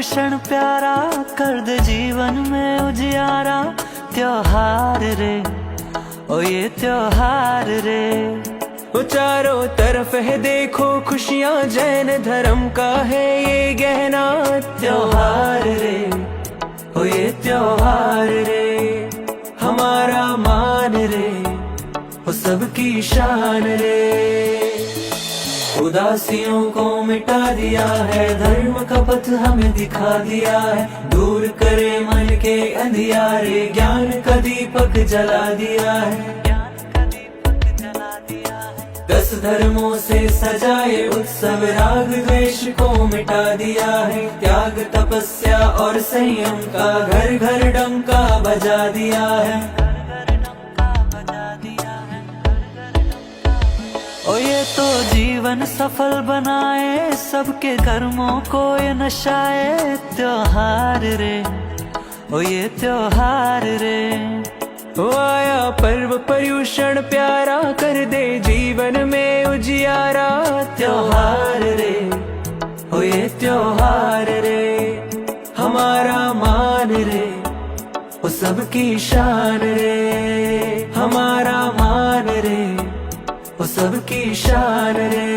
पर्यूषण प्यारा, कर दे जीवन में उजियारा। त्योहार रे ओ ये त्योहार रे, वो चारों तरफ है देखो खुशियाँ, जैन धर्म का है ये गहना। त्योहार रे ओ ये त्योहार रे, हमारा मान रे वो सबकी शान रे। उदासियों को मिटा दिया है, धर्म का पथ हमें दिखा दिया है। दूर करे मन के अंधियारे, ज्ञान का दीपक जला दिया है। 10 धर्मों से सजाए उत्सव, राग द्वेष को मिटा दिया है। त्याग तपस्या और संयम का घर घर डंका बजा दिया है। ओ ये तो जीवन सफल बनाए, सबके कर्मों को ये नशाए। त्योहार रे ओ ये त्योहार रे, वो आया पर्व पर्यूषण प्यारा, कर दे जीवन में उजियारा। त्योहार रे ओ ये त्योहार रे, हमारा मान रे वो सबकी शान रे। हमारा मान रे वो सबकी शान रे।